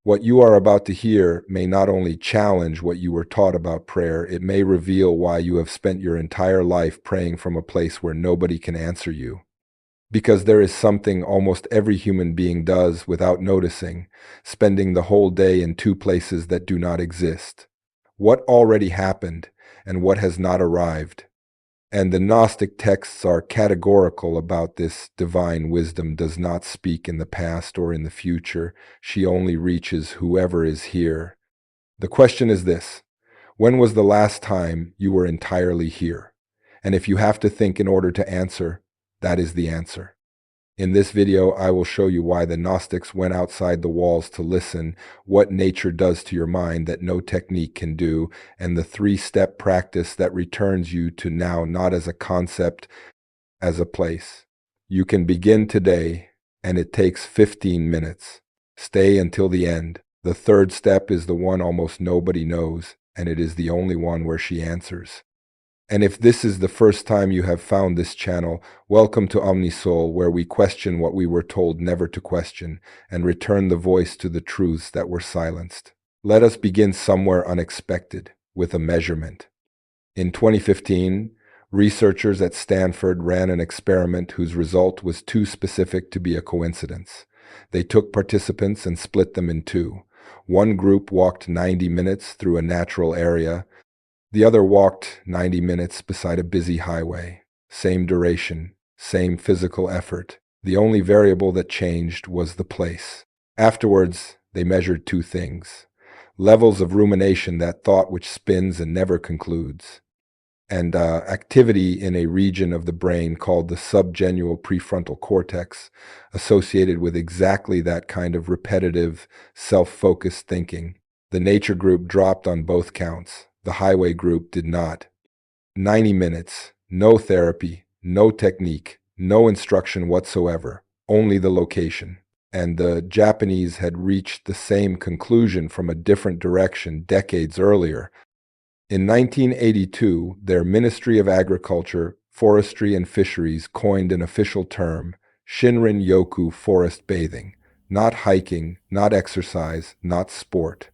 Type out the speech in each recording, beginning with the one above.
What you are about to hear may not only challenge what you were taught about prayer, it may reveal why you have spent your entire life praying from a place where nobody can answer you. Because there is something almost every human being does without noticing, spending the whole day in two places that do not exist. What already happened and what has not arrived. And the Gnostic texts are categorical about this. Divine wisdom does not speak in the past or in the future. She only reaches whoever is here. The question is this: when was the last time you were entirely here? And if you have to think in order to answer, that is the answer. In this video, I will show you why the Gnostics went outside the walls to listen, what nature does to your mind that no technique can do, and the three-step practice that returns you to now not as a concept, as a place. You can begin today, and it takes 15 minutes. Stay until the end. The third step is the one almost nobody knows, and it is the only one where she answers. And if this is the first time you have found this channel, welcome to Omnisoul, where we question what we were told never to question and return the voice to the truths that were silenced. Let us begin somewhere unexpected, with a measurement. In 2015, researchers at Stanford ran an experiment whose result was too specific to be a coincidence. They took participants and split them in two. One group walked 90 minutes through a natural area. The other walked 90 minutes beside a busy highway. Same duration, same physical effort. The only variable that changed was the place. Afterwards, they measured two things: levels of rumination, that thought which spins and never concludes, and activity in a region of the brain called the subgenual prefrontal cortex, associated with exactly that kind of repetitive, self-focused thinking. The nature group dropped on both counts. The highway group did not. 90 minutes, no therapy, no technique, no instruction whatsoever, only the location. And the Japanese had reached the same conclusion from a different direction decades earlier. In 1982, their Ministry of Agriculture, Forestry and Fisheries coined an official term: Shinrin Yoku forest bathing. Not hiking, not exercise, not sport.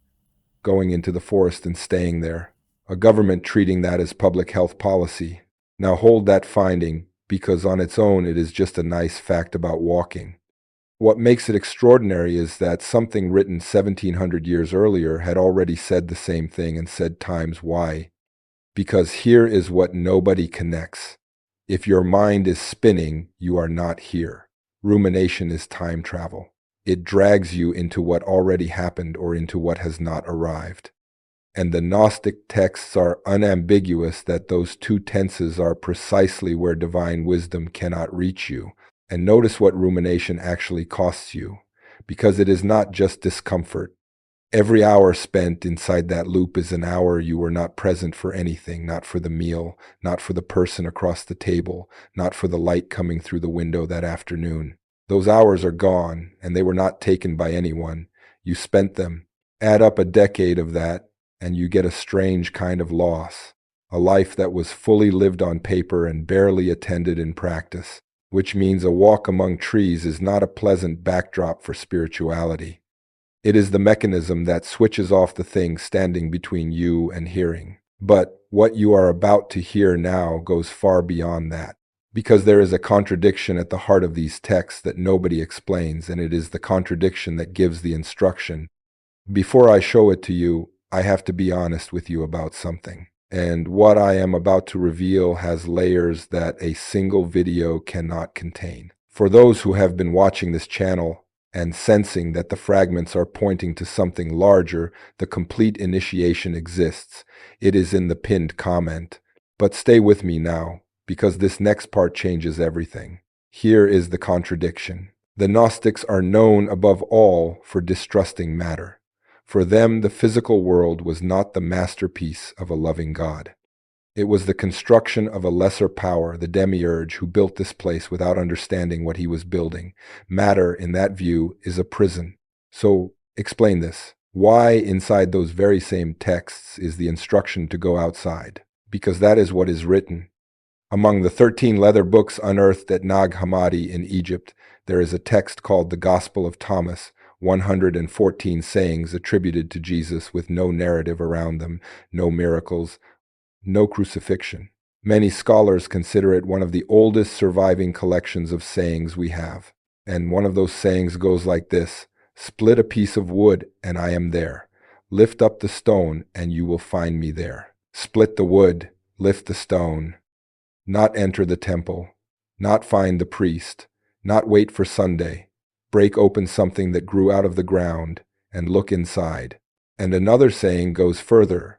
Going into the forest and staying there. A government treating that as public health policy. Now hold that finding, because on its own it is just a nice fact about walking. What makes it extraordinary is that something written 1700 years earlier had already said the same thing, and said times why. Because here is what nobody connects. If your mind is spinning, you are not here. Rumination is time travel. It drags you into what already happened or into what has not arrived. And the Gnostic texts are unambiguous that those two tenses are precisely where divine wisdom cannot reach you. And notice what rumination actually costs you, because it is not just discomfort. Every hour spent inside that loop is an hour you were not present for anything, not for the meal, not for the person across the table, not for the light coming through the window that afternoon. Those hours are gone, and they were not taken by anyone. You spent them. Add up a decade of that, and you get a strange kind of loss, a life that was fully lived on paper and barely attended in practice, which means a walk among trees is not a pleasant backdrop for spirituality. It is the mechanism that switches off the thing standing between you and hearing. But what you are about to hear now goes far beyond that, because there is a contradiction at the heart of these texts that nobody explains, and it is the contradiction that gives the instruction. Before I show it to you, I have to be honest with you about something. And what I am about to reveal has layers that a single video cannot contain. For those who have been watching this channel and sensing that the fragments are pointing to something larger, the complete initiation exists. It is in the pinned comment. But stay with me now, because this next part changes everything. Here is the contradiction. The Gnostics are known above all for distrusting matter. For them, the physical world was not the masterpiece of a loving God. It was the construction of a lesser power, the demiurge, who built this place without understanding what he was building. Matter, in that view, is a prison. So, explain this. Why, inside those very same texts, is the instruction to go outside? Because that is what is written. Among the 13 leather books unearthed at Nag Hammadi in Egypt, there is a text called the Gospel of Thomas, 114 sayings attributed to Jesus with no narrative around them, no miracles, no crucifixion. Many scholars consider it one of the oldest surviving collections of sayings we have. And one of those sayings goes like this: split a piece of wood, and I am there. Lift up the stone, and you will find me there. Split the wood, lift the stone. Not enter the temple, not find the priest, not wait for Sunday. Break open something that grew out of the ground, and look inside. And another saying goes further: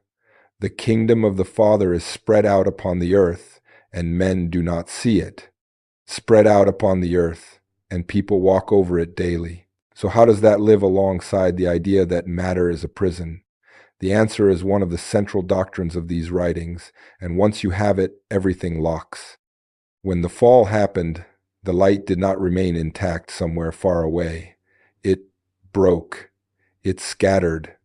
the kingdom of the Father is spread out upon the earth, and men do not see it. Spread out upon the earth, and people walk over it daily. So how does that live alongside the idea that matter is a prison? The answer is one of the central doctrines of these writings, and once you have it, everything locks. When the fall happened, the light did not remain intact somewhere far away. It broke. It scattered.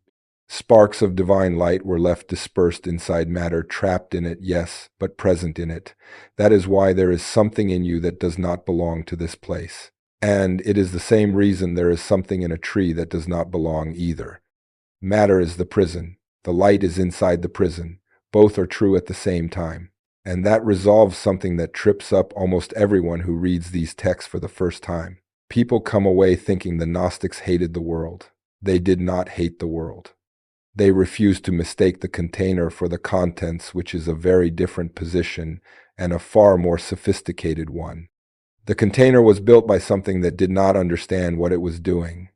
Sparks of divine light were left dispersed inside matter, trapped in it, yes, but present in it. That is why there is something in you that does not belong to this place. And it is the same reason there is something in a tree that does not belong either. Matter is the prison. The light is inside the prison. Both are true at the same time. And that resolves something that trips up almost everyone who reads these texts for the first time. People come away thinking the Gnostics hated the world. They did not hate the world. They refused to mistake the container for the contents, which is a very different position and a far more sophisticated one. The container was built by something that did not understand what it was doing.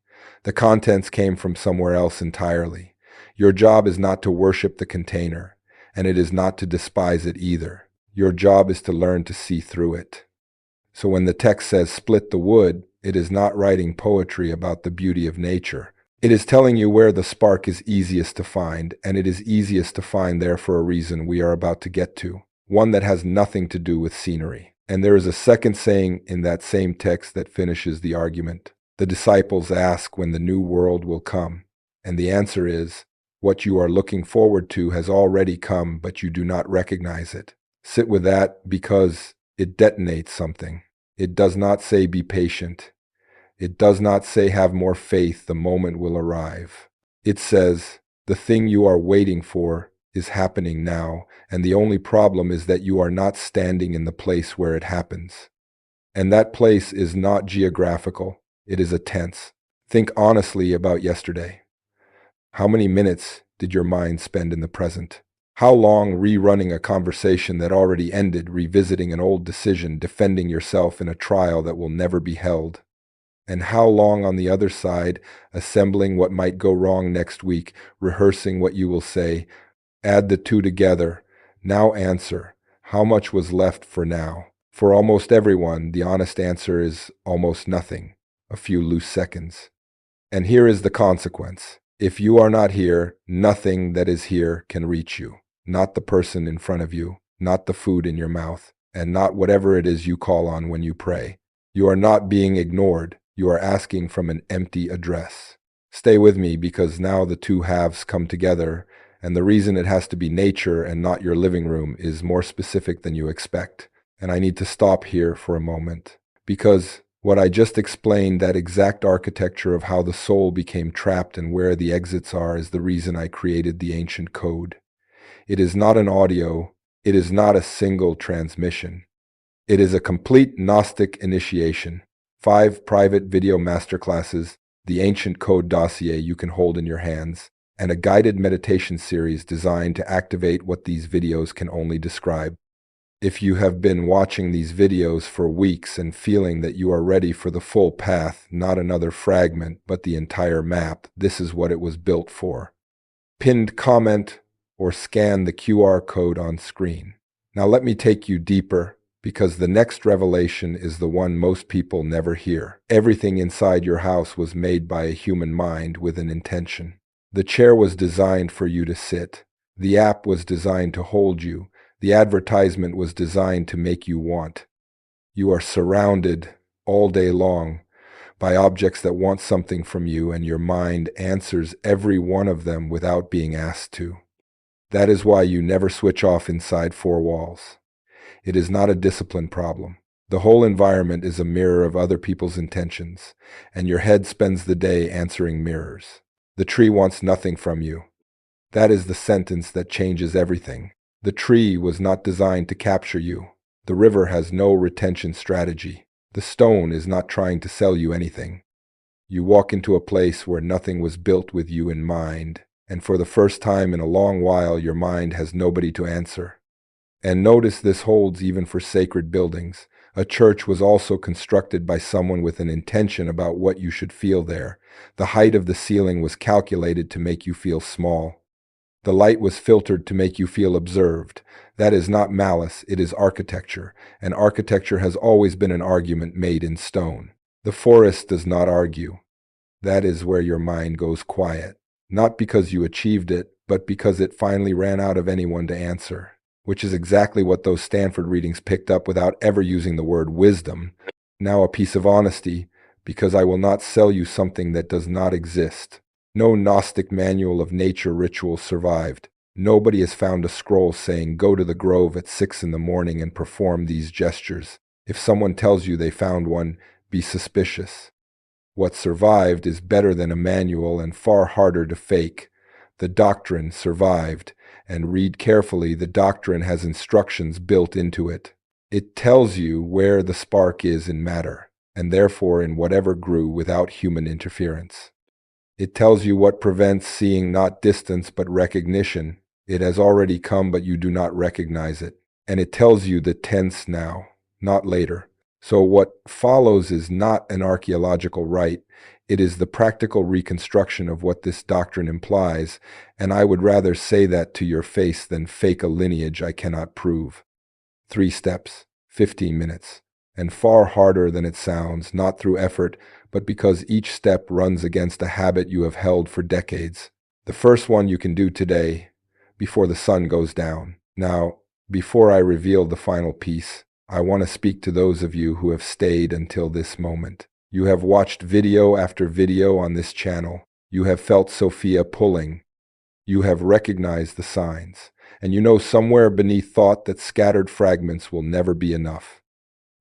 The contents came from somewhere else entirely. Your job is not to worship the container, and it is not to despise it either. Your job is to learn to see through it. So when the text says split the wood, it is not writing poetry about the beauty of nature. It is telling you where the spark is easiest to find, and it is easiest to find there for a reason we are about to get to, one that has nothing to do with scenery. And there is a second saying in that same text that finishes the argument. The disciples ask when the new world will come, and the answer is, what you are looking forward to has already come, but you do not recognize it. Sit with that because it detonates something. It does not say be patient. It does not say have more faith, the moment will arrive. It says the thing you are waiting for is happening now, and the only problem is that you are not standing in the place where it happens. And that place is not geographical, it is a tense. Think honestly about yesterday. How many minutes did your mind spend in the present? How long rerunning a conversation that already ended, revisiting an old decision, defending yourself in a trial that will never be held? And how long on the other side, assembling what might go wrong next week, rehearsing what you will say? Add the two together. Now answer. How much was left for now? For almost everyone, the honest answer is almost nothing, a few loose seconds. And here is the consequence. If you are not here, nothing that is here can reach you. Not the person in front of you, not the food in your mouth, and not whatever it is you call on when you pray. You are not being ignored. You are asking from an empty address. Stay with me because now the two halves come together, and the reason it has to be nature and not your living room is more specific than you expect. And I need to stop here for a moment, because what I just explained, that exact architecture of how the soul became trapped and where the exits are, is the reason I created the ancient code. It is not an audio, it is not a single transmission. It is a complete Gnostic initiation. 5 private video masterclasses, the ancient code dossier you can hold in your hands, and a guided meditation series designed to activate what these videos can only describe. If you have been watching these videos for weeks and feeling that you are ready for the full path, not another fragment, but the entire map, this is what it was built for. Pinned comment or scan the QR code on screen. Now let me take you deeper, because the next revelation is the one most people never hear. Everything inside your house was made by a human mind with an intention. The chair was designed for you to sit. The app was designed to hold you. The advertisement was designed to make you want. You are surrounded all day long by objects that want something from you, and your mind answers every one of them without being asked to. That is why you never switch off inside 4 walls. It is not a discipline problem. The whole environment is a mirror of other people's intentions, and your head spends the day answering mirrors. The tree wants nothing from you. That is the sentence that changes everything. The tree was not designed to capture you. The river has no retention strategy. The stone is not trying to sell you anything. You walk into a place where nothing was built with you in mind, and for the first time in a long while your mind has nobody to answer. And notice this holds even for sacred buildings. A church was also constructed by someone with an intention about what you should feel there. The height of the ceiling was calculated to make you feel small. The light was filtered to make you feel observed. That is not malice, it is architecture, and architecture has always been an argument made in stone. The forest does not argue. That is where your mind goes quiet, not because you achieved it, but because it finally ran out of anyone to answer, which is exactly what those Stanford readings picked up without ever using the word wisdom. Now a piece of honesty, because I will not sell you something that does not exist. No Gnostic manual of nature ritual survived. Nobody has found a scroll saying go to the grove at 6 in the morning and perform these gestures. If someone tells you they found one, be suspicious. What survived is better than a manual and far harder to fake. The doctrine survived, and read carefully, the doctrine has instructions built into it. It tells you where the spark is in matter, and therefore in whatever grew without human interference. It tells you what prevents seeing not distance but recognition. It has already come but you do not recognize it. And it tells you the tense now, not later. So what follows is not an archaeological rite. It is the practical reconstruction of what this doctrine implies, and I would rather say that to your face than fake a lineage I cannot prove. 3 steps, 15 minutes, and far harder than it sounds, not through effort, but because each step runs against a habit you have held for decades. The first one you can do today, before the sun goes down. Now, before I reveal the final piece, I want to speak to those of you who have stayed until this moment. You have watched video after video on this channel. You have felt Sophia pulling. You have recognized the signs. And you know somewhere beneath thought that scattered fragments will never be enough.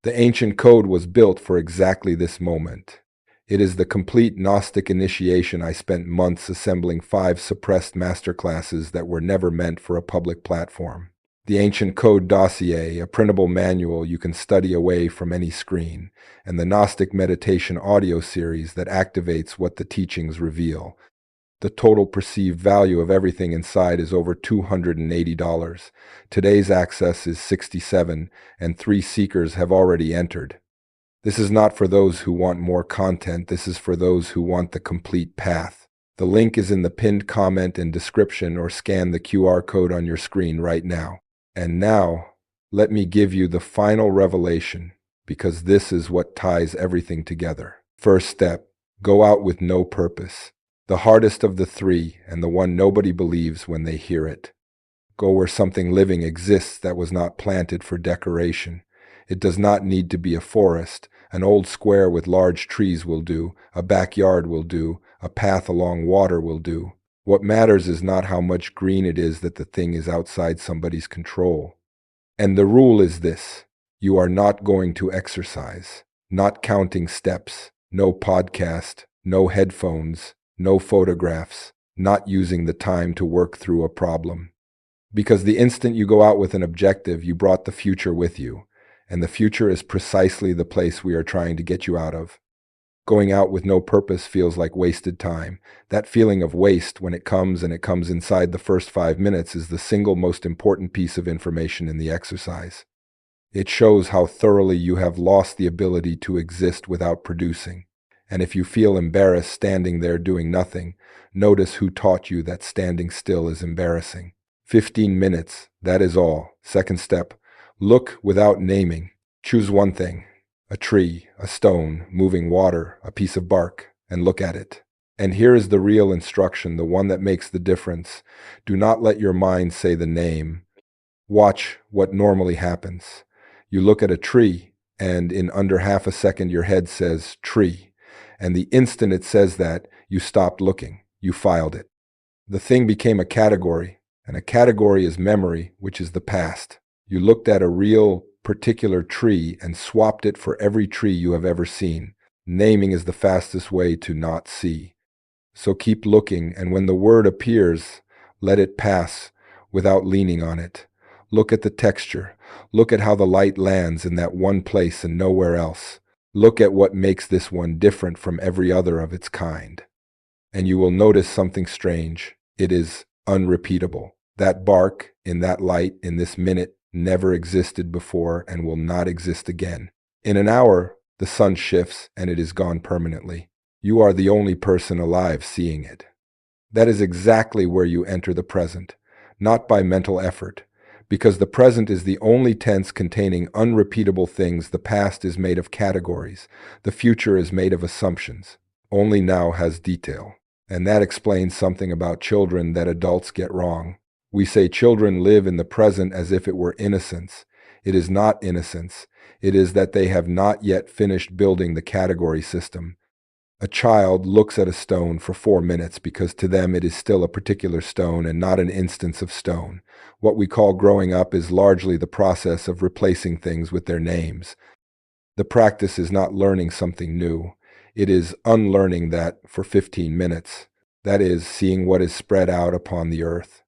The ancient code was built for exactly this moment. It is the complete Gnostic initiation. I spent months assembling 5 suppressed masterclasses that were never meant for a public platform. The Ancient Code Dossier, a printable manual you can study away from any screen, and the Gnostic Meditation audio series that activates what the teachings reveal. The total perceived value of everything inside is over $280. Today's access is $67, and 3 seekers have already entered. This is not for those who want more content, this is for those who want the complete path. The link is in the pinned comment and description, or scan the QR code on your screen right now. And now, let me give you the final revelation, because this is what ties everything together. First step, go out with no purpose. The hardest of the 3, and the one nobody believes when they hear it. Go where something living exists that was not planted for decoration. It does not need to be a forest. An old square with large trees will do, a backyard will do, a path along water will do. What matters is not how much green it is, that the thing is outside somebody's control. And the rule is this: you are not going to exercise, not counting steps, no podcast, no headphones, no photographs, not using the time to work through a problem. Because the instant you go out with an objective, you brought the future with you, and the future is precisely the place we are trying to get you out of. Going out with no purpose feels like wasted time. That feeling of waste, when it comes, and it comes inside the first 5 minutes, is the single most important piece of information in the exercise. It shows how thoroughly you have lost the ability to exist without producing. And if you feel embarrassed standing there doing nothing, notice who taught you that standing still is embarrassing. 15 minutes, that is all. Second step, look without naming. Choose one thing. A tree, a stone, moving water, a piece of bark, and look at it. And here is the real instruction, the one that makes the difference. Do not let your mind say the name. Watch what normally happens. You look at a tree, and in under half a second your head says, tree. And the instant it says that, you stopped looking. You filed it. The thing became a category, and a category is memory, which is the past. You looked at a real particular tree and swapped it for every tree you have ever seen. Naming is the fastest way to not see. So keep looking, and when the word appears, let it pass without leaning on it. Look at the texture. Look at how the light lands in that one place and nowhere else. Look at what makes this one different from every other of its kind. And you will notice something strange. It is unrepeatable. That bark, in that light, in this minute, never existed before and will not exist again. In an hour, the sun shifts and it is gone permanently. You are the only person alive seeing it. That is exactly where you enter the present, not by mental effort, because the present is the only tense containing unrepeatable things. The past is made of categories. The future is made of assumptions. Only now has detail. And that explains something about children that adults get wrong. We say children live in the present as if it were innocence. It is not innocence. It is that they have not yet finished building the category system. A child looks at a stone for 4 minutes because to them it is still a particular stone and not an instance of stone. What we call growing up is largely the process of replacing things with their names. The practice is not learning something new. It is unlearning that for 15 minutes. That is, seeing what is spread out upon the earth.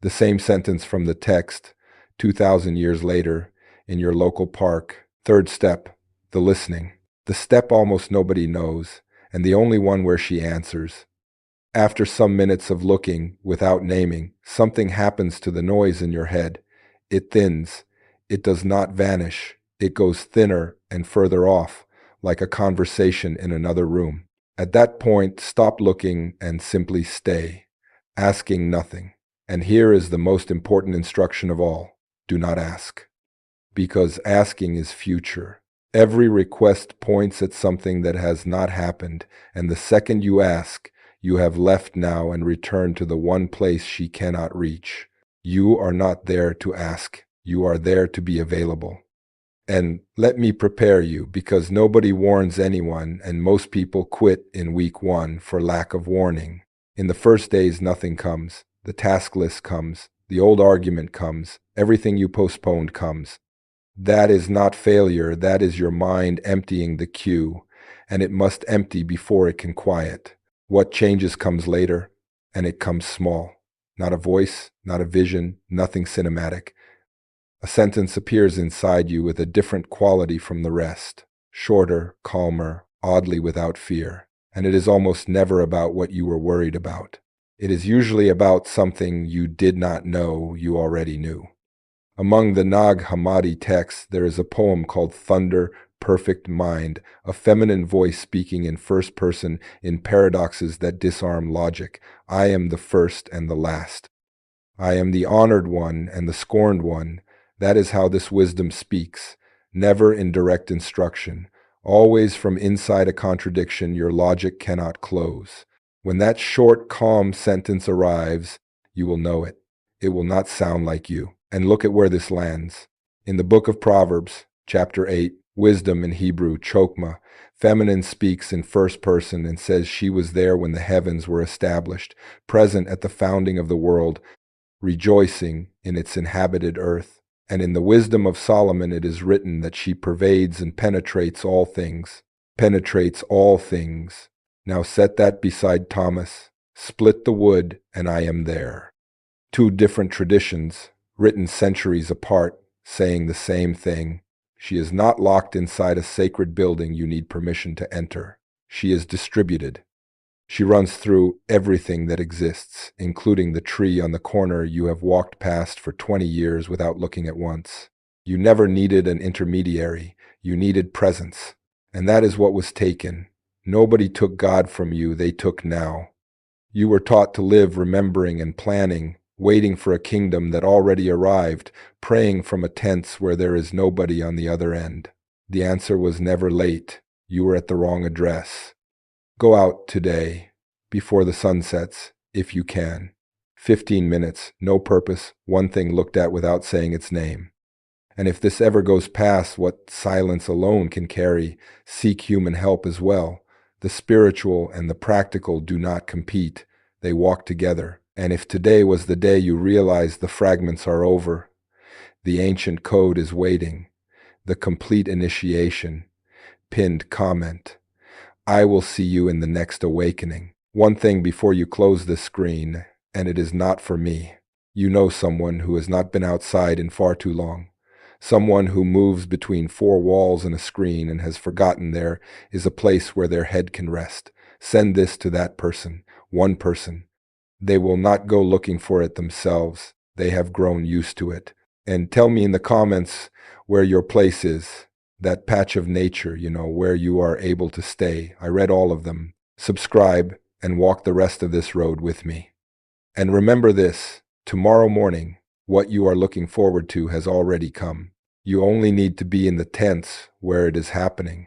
The same sentence from the text, 2,000 years later, in your local park. Third step, the listening. The step almost nobody knows, and the only one where she answers. After some minutes of looking, without naming, something happens to the noise in your head. It thins. It does not vanish. It goes thinner and further off, like a conversation in another room. At that point, stop looking and simply stay, asking nothing. And here is the most important instruction of all. Do not ask. Because asking is future. Every request points at something that has not happened, and the second you ask, you have left now and returned to the one place she cannot reach. You are not there to ask. You are there to be available. And let me prepare you, because nobody warns anyone, and most people quit in week 1 for lack of warning. In the first days, nothing comes. The task list comes. The old argument comes. Everything you postponed comes. That is not failure. That is your mind emptying the queue, and it must empty before it can quiet. What changes comes later, and it comes small. Not a voice, not a vision, nothing cinematic. A sentence appears inside you with a different quality from the rest, shorter, calmer, oddly without fear. And it is almost never about what you were worried about. It is usually about something you did not know you already knew. Among the Nag Hammadi texts, there is a poem called Thunder, Perfect Mind, a feminine voice speaking in first person in paradoxes that disarm logic. I am the first and the last. I am the honored one and the scorned one. That is how this wisdom speaks, never in direct instruction, always from inside a contradiction your logic cannot close. When that short, calm sentence arrives, you will know it. It will not sound like you. And look at where this lands. In the book of Proverbs, chapter 8, wisdom in Hebrew, chokmah, feminine speaks in first person and says she was there when the heavens were established, present at the founding of the world, rejoicing in its inhabited earth. And in the wisdom of Solomon it is written that she pervades and penetrates all things. Penetrates all things. Now set that beside Thomas. Split the wood, and I am there. Two different traditions, written centuries apart, saying the same thing. She is not locked inside a sacred building you need permission to enter. She is distributed. She runs through everything that exists, including the tree on the corner you have walked past for 20 years without looking at once. You never needed an intermediary. You needed presence. And that is what was taken. Nobody took God from you, they took now. You were taught to live remembering and planning, waiting for a kingdom that already arrived, praying from a tense where there is nobody on the other end. The answer was never late. You were at the wrong address. Go out today, before the sun sets, if you can. 15 minutes, no purpose, one thing looked at without saying its name. And if this ever goes past what silence alone can carry, seek human help as well. The spiritual and the practical do not compete. They walk together. And if today was the day you realize the fragments are over, the ancient code is waiting. the complete initiation, pinned comment. I will see you in the next awakening. One thing before you close this screen, and it is not for me. You know someone who has not been outside in far too long. Someone who moves between four walls and a screen and has forgotten there is a place where their head can rest. Send this to that person, one person. They will not go looking for it themselves. They have grown used to it. And tell me in the comments where your place is, that patch of nature, where you are able to stay. I read all of them. Subscribe and walk the rest of this road with me. And remember this, tomorrow morning, what you are looking forward to has already come. You only need to be in the tense where it is happening.